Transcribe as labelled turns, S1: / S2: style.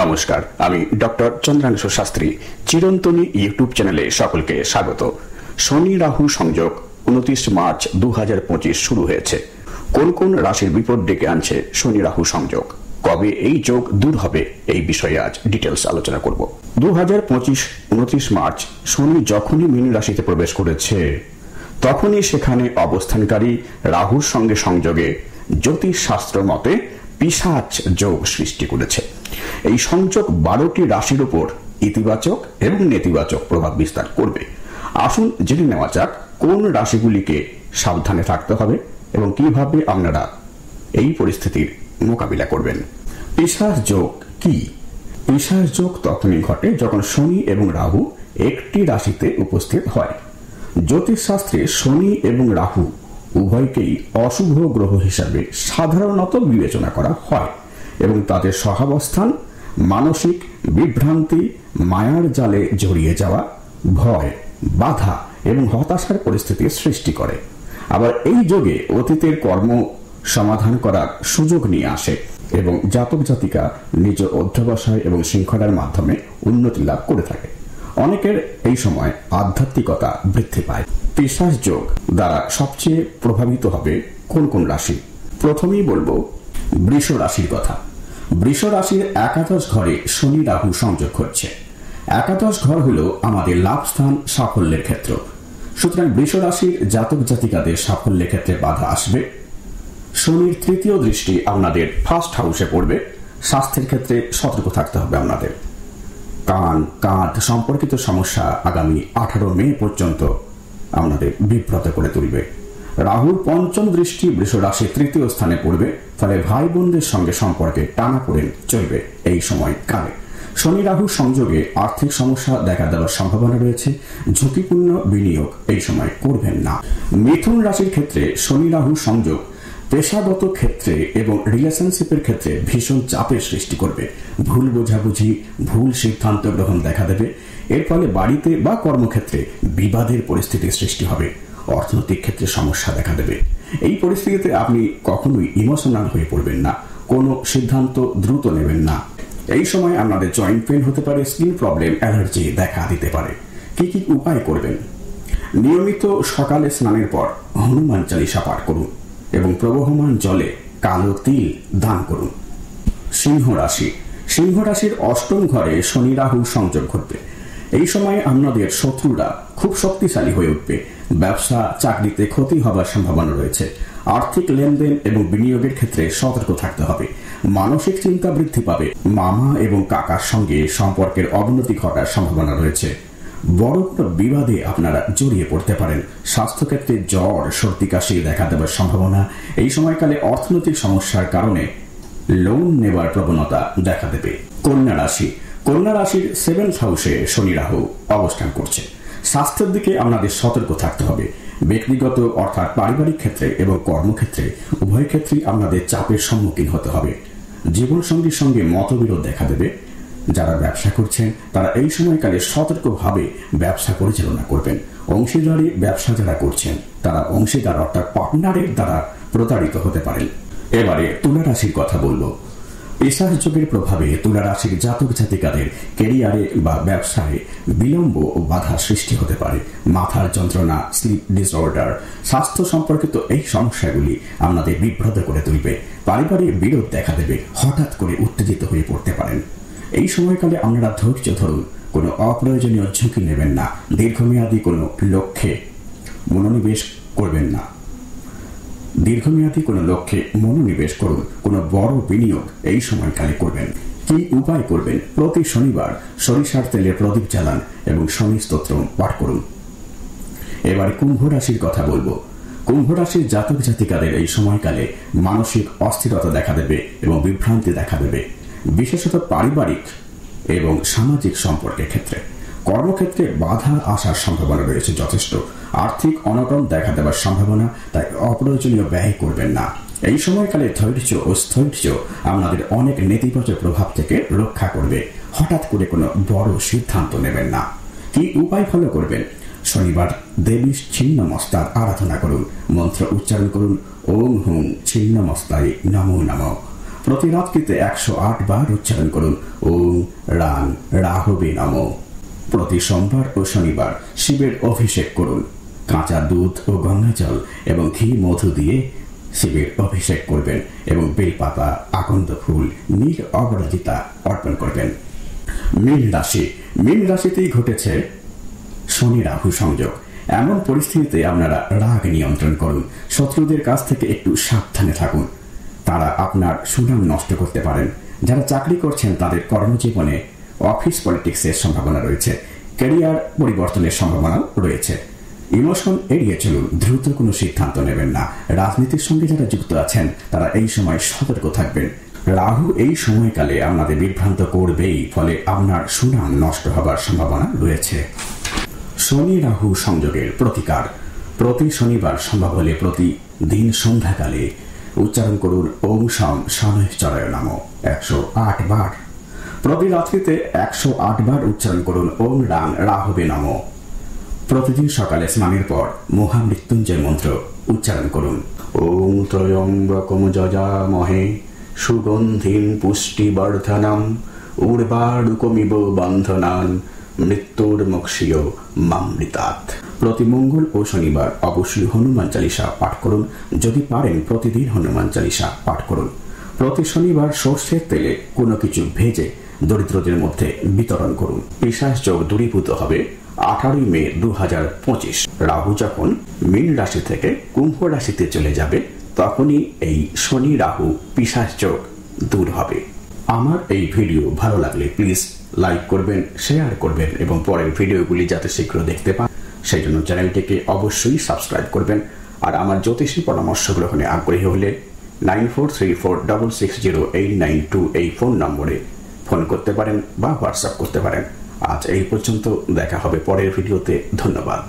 S1: নমস্কার, আমি doctor চন্দ্রাংশু Shastri. চিরন্তনী YouTube চ্যানেলে সকলকে স্বাগত। শনি রাহু সংযোগ 29 মার্চ 2025 শুরু হয়েছে। কোন কোন রাশির বিপদ ডেকে আনছে শনি রাহু সংযোগ, কবে এই যোগ দূর হবে, এই বিষয়ে আজ ডিটেলস আলোচনা করব। 2025 29 মার্চ শনি যখনই মীন রাশিতে প্রবেশ করেছে, তখনই সেখানে অবস্থানকারী রাহুর সঙ্গে সংযোগে জ্যোতিষ শাস্ত্র মতে পিশাচ যোগ সৃষ্টি করেছে। এই সংযোগ 12টি রাশির উপর ইতিবাচক এবং নেতিবাচক প্রভাব বিস্তার করবে। আসুন জেনে নেওয়া যাক কোন রাশিগুলিকে সাবধানে থাকতে হবে এবং কিভাবে আপনারা এই পরিস্থিতির মোকাবিলা করবেন। পিশাচ যোগ কি? পিশাচ যোগ তখনই ঘটে যখন শনি এবং রাহু একটি রাশিতে উপস্থিত হয়। জ্যোতিষশাস্ত্রে শনি এবং রাহু উভয়কেই অশুভ গ্রহ হিসাবে সাধারণত বিবেচনা করা হয় এবং তাদের সহাবস্থান মানসিক বিভ্রান্তি, মায়ার জালে জড়িয়ে যাওয়া, ভয়, বাধা এবং হতাশার পরিস্থিতির সৃষ্টি করে। আবার এই যোগে অতীতের কর্ম সমাধান করার সুযোগ নিয়ে আসে এবং জাতক জাতিকা নিজ অধ্যবসায় এবং শৃঙ্খলার মাধ্যমে উন্নতি লাভ করে থাকে। অনেকের এই সময় আধ্যাত্মিকতা বৃদ্ধি পায়। পিশাচ যোগ দ্বারা সবচেয়ে প্রভাবিত হবে কোন কোন রাশি? প্রথমেই বলবো বৃষ রাশির কথা। বৃষ রাশির একাদশ ঘরে শনি রাহু সংযোগ হচ্ছে। একাদশ ঘর হলো আমাদের লাভ স্থান, সাফল্যের ক্ষেত্র। সুতরাং বৃষ রাশির জাতক জাতিকাদের সাফল্যের ক্ষেত্রে বাধা আসবে। শনির তৃতীয় দৃষ্টি আপনাদের ফার্স্ট হাউসে পড়বে। স্বাস্থ্যের ক্ষেত্রে সতর্ক থাকতে হবে আপনাদের। কান কাঁধ সম্পর্কিত সমস্যা আগামী 18 মে পর্যন্ত আপনাদের বিব্রত করে তুলবে। রাহুর পঞ্চম দৃষ্টি বৃষ রাশির তৃতীয় স্থানে পড়বে, ফলে ভাই বোনদের সঙ্গে সম্পর্কে টানাপোড়েন চলবে এই সময় কালে। শনি রাহু সংযোগে আর্থিক সমস্যা দেখা দেওয়ার সম্ভাবনা রয়েছে। ঝুঁকিপূর্ণ বিনিয়োগ এই সময় করবেন না। মিথুন রাশির ক্ষেত্রে শনি রাহু সংযোগ পেশাগত ক্ষেত্রে এবং রিলেশনশিপের ক্ষেত্রে ভীষণ চাপের সৃষ্টি করবে। ভুল বোঝাবুঝি, ভুল সিদ্ধান্ত গ্রহণ দেখা দেবে। এর ফলে বাড়িতে বা কর্মক্ষেত্রে বিবাদের পরিস্থিতির সৃষ্টি হবে। অর্থনৈতিক ক্ষেত্রে সমস্যা দেখা দেবে। এই পরিস্থিতিতে আপনি কখনোই ইমোশনাল হয়ে পড়বেন না। কোনো সিদ্ধান্ত দ্রুত নেবেন না। এই সময় আপনাদের জয়েন্ট পেইন হতে পারে, স্কিন প্রবলেম, অ্যালার্জি দেখা দিতে পারে। কি কি উপায় করবেন? নিয়মিত সকালে স্নানের পর হনুমান চালিসা পাঠ করুন এবং প্রবহমান জলে কালো তিল দান করুন। সিংহ রাশি। সিংহ রাশির অষ্টম ঘরে শনি রাহু সংযোগ ঘটবে। এই সময় আপনাদের শত্রুরা খুব শক্তিশালী হয়ে উঠবে। ব্যবসা চাকরিতে ক্ষতি হবার সম্ভাবনা রয়েছে। আর্থিক লেনদেন এবং বিনিয়োগের ক্ষেত্রে সতর্ক থাকতে হবে। মানসিক চিন্তা বৃদ্ধি পাবে। মামা এবং কাকার সঙ্গে সম্পর্কের অবনতি ঘটার সম্ভাবনা রয়েছে। বড় কোনো বিবাদে আপনারা জড়িয়ে পড়তে পারেন। স্বাস্থ্যক্ষেত্রে জ্বর, সর্দি, কাশি দেখা দেওয়ার সম্ভাবনা। এই সময়কালে অর্থনৈতিক সমস্যার কারণে লোন নেবার প্রবণতা দেখা দেবে। কন্যা রাশি। কন্যা রাশির 7th হাউসে শনি রাহু অবস্থান করছে। স্বাস্থ্যের দিকে আপনাদের সতর্ক থাকতে হবে। ব্যক্তিগত অর্থাৎ পারিবারিক ক্ষেত্রে এবং কর্মক্ষেত্রে উভয় ক্ষেত্রেই আপনাদের চাপের সম্মুখীন হতে হবে। জীবনসঙ্গীর সঙ্গে মতবিরোধ দেখা দেবে। যারা ব্যবসা করছেন তারা এই সময়কালে সতর্কভাবে ব্যবসা পরিচালনা করবেন। অংশীদারি ব্যবসা যারা করছেন তারা অংশীদার অর্থাৎ পার্টনারের দ্বারা প্রতারিত হতে পারেন। এবারে তুলা রাশির কথা বলবো। পিশাচ যোগের প্রভাবে তুলা রাশির জাতক জাতিকাদের ক্যারিয়ারে বা ব্যবসায় বিলম্ব ও বাধা সৃষ্টি হতে পারে। মাথার যন্ত্রণা, স্লিপ ডিসঅর্ডার, স্বাস্থ্য সম্পর্কিত এই সমস্যাগুলি আপনাদের বিভ্রান্ত করে তুলবে। পারিবারিক বিরোধ দেখা দেবে। হঠাৎ করে উত্তেজিত হয়ে পড়তে পারেন। এই সময়কালে আপনারা ধৈর্য ধরুন। কোনো অপ্রয়োজনীয় ঝুঁকি নেবেন না। দীর্ঘমেয়াদী কোনো লক্ষ্যে মনোনিবেশ করবেন না। দীর্ঘমেয়াদী কোনো লক্ষ্যে মনোনিবেশ করুন। কোনো বড় বিনিয়োগ এই সময়কালে করবেন। কি উপায় করবেন? প্রতি শনিবার সরিষার তেলে প্রদীপ জ্বালান এবং শনি স্তোত্র পাঠ করুন। এবারে কুম্ভ রাশির কথা বলবো। কুম্ভ রাশির জাতক জাতিকাদের এই সময়কালে মানসিক অস্থিরতা দেখা দেবে এবং বিভ্রান্তি দেখা দেবে, বিশেষত পারিবারিক এবং সামাজিক সম্পর্কের ক্ষেত্রে। কর্মক্ষেত্রে বাধা আসার সম্ভাবনা রয়েছে যথেষ্ট। আর্থিক অনটন দেখা দেওয়ার সম্ভাবনা, তাই অপ্রয়োজনীয় ব্যয় করবেন না। এই সময়কালে ধৈর্য ও স্থৈর্য আপনাদের অনেক নেতিবাচক প্রভাব থেকে রক্ষা করবে। হঠাৎ করে কোনো বড় সিদ্ধান্ত নেবেন না। কি উপায় ফলো করবেন? শনিবার দেবী ছিন্নমস্তার আরাধনা করুন। মন্ত্র উচ্চারণ করুন, ওম হুম ছিন্নমস্তায় নমো নমঃ। প্রতি রাত্রিতে 108 বার উচ্চারণ করুন ওম রাং রাহবে নমঃ। প্রতি সোমবার ও শনিবার শিবের অভিষেক করুন। কাঁচা দুধ ও গঙ্গা জল এবং ঘি মধু দিয়ে শিবের অভিষেক করবেন এবং বেলপাতা, আকন্দ ফুল, নীল অপরাজিতা অর্পণ করবেন। মীন রাশি। মীন রাশিতেই ঘটেছে শনি রাহু সংযোগ। এমন পরিস্থিতিতে আপনারা রাগ নিয়ন্ত্রণ করুন। শত্রুদের কাছ থেকে একটু সাবধানে থাকুন, তারা আপনার সুনাম নষ্ট করতে পারেন। যারা চাকরি করছেন তাদের কর্মজীবনে অফিস পলিটিক্সের সম্ভাবনা রয়েছে, ক্যারিয়ার পরিবর্তনের সম্ভাবনা রয়েছে। ইমোশন এড়িয়ে চলুন, দ্রুত কোনো সিদ্ধান্ত নেবেন না। রাজনীতির সঙ্গে যারা যুক্ত আছেন তারা এই সময় সতর্ক থাকবেন। রাহু এই সময়কালে আপনাদের বিভ্রান্ত করবেই, ফলে আপনার সুনাম নষ্ট হবার সম্ভাবনা রয়েছে। শনি রাহু সংযোগের প্রতিকার। প্রতি শনিবার সম্ভব হলে প্রতিদিন সন্ধ্যাকালে উচ্চারণ করুন ওম শম শনৈশ্চরায় নমঃ 108 বার। প্রতি রাত্রিতে 108 বার উচ্চারণ করুন ওম রাং রাহবে নমঃ। প্রতিদিন সকালে স্নানের পর মহামৃত্যুঞ্জয় মন্ত্র উচ্চারণ করুন। ওম ত্রয়ম্বকম যজামহে সুগন্ধিম পুষ্টিবর্ধনম উর্বারুকমিব বন্ধনান মৃত্যুর্মোক্ষীয় মামৃতাৎ। প্রতি মঙ্গল ও শনিবার অবশ্যই হনুমান চালিসা পাঠ করুন। যদি পারেন প্রতিদিন হনুমান চালিসা পাঠ করুন। প্রতি শনিবার সর্ষের তেলে কোনো কিছু ভেজে দরিদ্রদের মধ্যে বিতরণ করুন। পিশাচ যোগ দূরীভূত হবে 18 মে 2025। রাহু যখন মীন রাশি থেকে কুম্ভ রাশিতে চলে যাবে তখনই এই শনি রাহু পিশাচ যোগ দূর হবে। আমার এই ভিডিও ভালো লাগলে প্লিজ লাইক করবেন, শেয়ার করবেন এবং পরের ভিডিওগুলি যাতে শীঘ্র দেখতে পান সেই জন্য চ্যানেলটিকে অবশ্যই সাবস্ক্রাইব করবেন। আর আমার জ্যোতিষী পরামর্শ গ্রহণে আগ্রহী হলে 9434660892 এই ফোন নম্বরে ফোন করতে পারেন বা হোয়াটসঅ্যাপ করতে পারেন। আজ এই পর্যন্ত, দেখা হবে পরের ভিডিওতে। ধন্যবাদ।